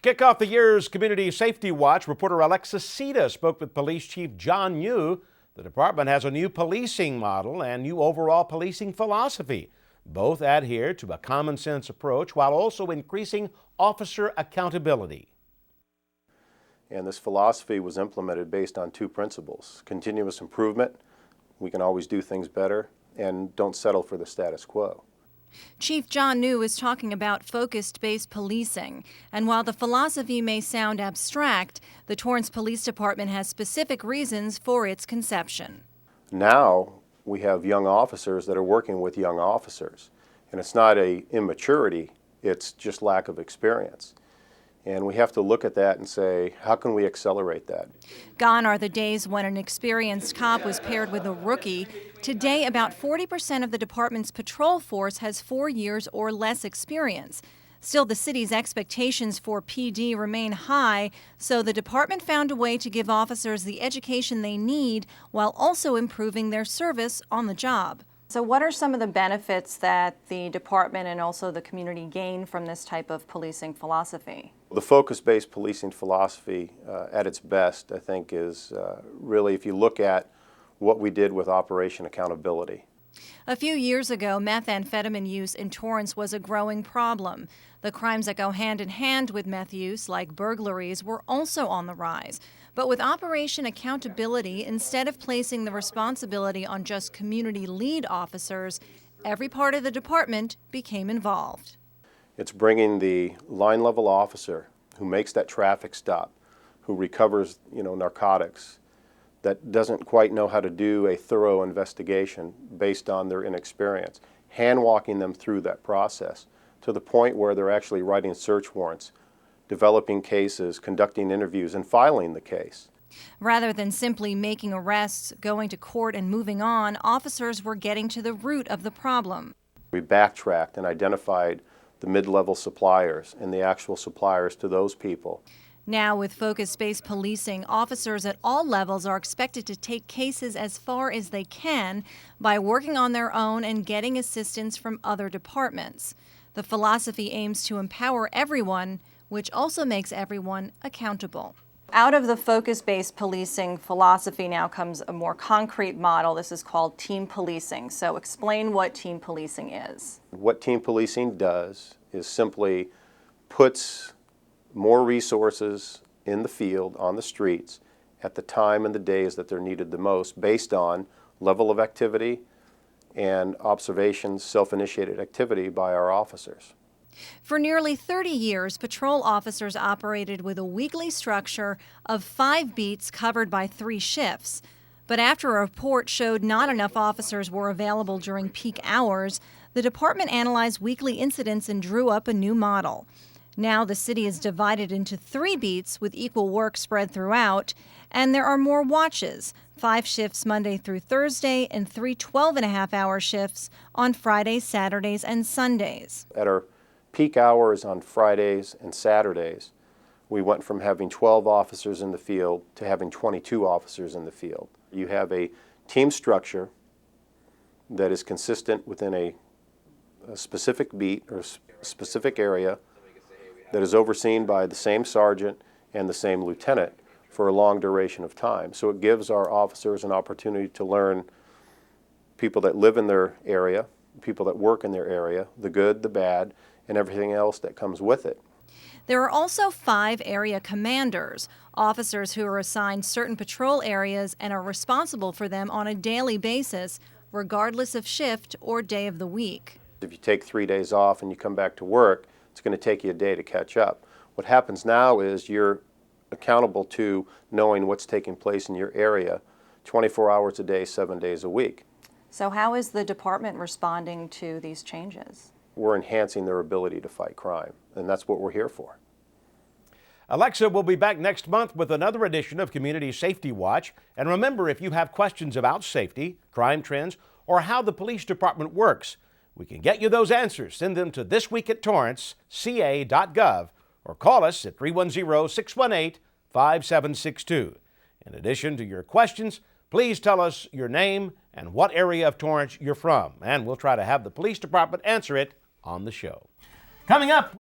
kick off the year's Community Safety Watch, reporter Alexis Sita spoke with Police Chief John New. The department has a new policing model and new overall policing philosophy. Both adhere to a common sense approach while also increasing officer accountability. And this philosophy was implemented based on two principles: continuous improvement, we can always do things better, and don't settle for the status quo. Chief John New is talking about focus-based policing. And while the philosophy may sound abstract, the Torrance Police Department has specific reasons for its conception. Now we have young officers that are working with young officers. And it's not an immaturity, it's just lack of experience. And we have to look at that and say, how can we accelerate that? Gone are the days when an experienced cop was paired with a rookie. Today, about 40% of the department's patrol force has 4 years or less experience. Still, the city's expectations for PD remain high, so the department found a way to give officers the education they need while also improving their service on the job. So what are some of the benefits that the department and also the community gain from this type of policing philosophy? The focus-based policing philosophy at its best, I think, is really, if you look at what we did with Operation Accountability. A few years ago, methamphetamine use in Torrance was a growing problem. The crimes that go hand in hand with meth use, like burglaries, were also on the rise. But with Operation Accountability, instead of placing the responsibility on just community lead officers, every part of the department became involved. It's bringing the line-level officer who makes that traffic stop, who recovers, narcotics, that doesn't quite know how to do a thorough investigation based on their inexperience, hand-walking them through that process to the point where they're actually writing search warrants, developing cases, conducting interviews, and filing the case. Rather than simply making arrests, going to court, and moving on, officers were getting to the root of the problem. We backtracked and identified the mid-level suppliers and the actual suppliers to those people. Now, with focus-based policing, officers at all levels are expected to take cases as far as they can by working on their own and getting assistance from other departments. The philosophy aims to empower everyone, which also makes everyone accountable. Out of the focus-based policing philosophy now comes a more concrete model. This is called team policing. So explain what team policing is. What team policing does is simply puts more resources in the field, on the streets, at the time and the days that they're needed the most, based on level of activity and observations, self-initiated activity by our officers. For nearly 30 years, patrol officers operated with a weekly structure of 5 beats covered by 3 shifts. But after a report showed not enough officers were available during peak hours, the department analyzed weekly incidents and drew up a new model. Now the city is divided into 3 beats with equal work spread throughout, and there are more watches, 5 shifts Monday through Thursday and 3 12.5-hour shifts on Fridays, Saturdays, and Sundays. At our peak hours on Fridays and Saturdays, we went from having 12 officers in the field to having 22 officers in the field. You have a team structure that is consistent within a specific beat or specific area that is overseen by the same sergeant and the same lieutenant for a long duration of time. So it gives our officers an opportunity to learn people that live in their area, people that work in their area, the good, the bad, and everything else that comes with it. There are also 5 area commanders, officers who are assigned certain patrol areas and are responsible for them on a daily basis, regardless of shift or day of the week. If you take 3 days off and you come back to work, it's going to take you a day to catch up. What happens now is you're accountable to knowing what's taking place in your area 24 hours a day, 7 days a week. So how is the department responding to these changes? We're enhancing their ability to fight crime, and that's what we're here for. Alexa will be back next month with another edition of Community Safety Watch. And remember, if you have questions about safety, crime trends, or how the police department works, we can get you those answers. Send them to thisweekattorranceca.gov or call us at 310-618-5762. In addition to your questions, please tell us your name and what area of Torrance you're from, and we'll try to have the police department answer it on the show. Coming up,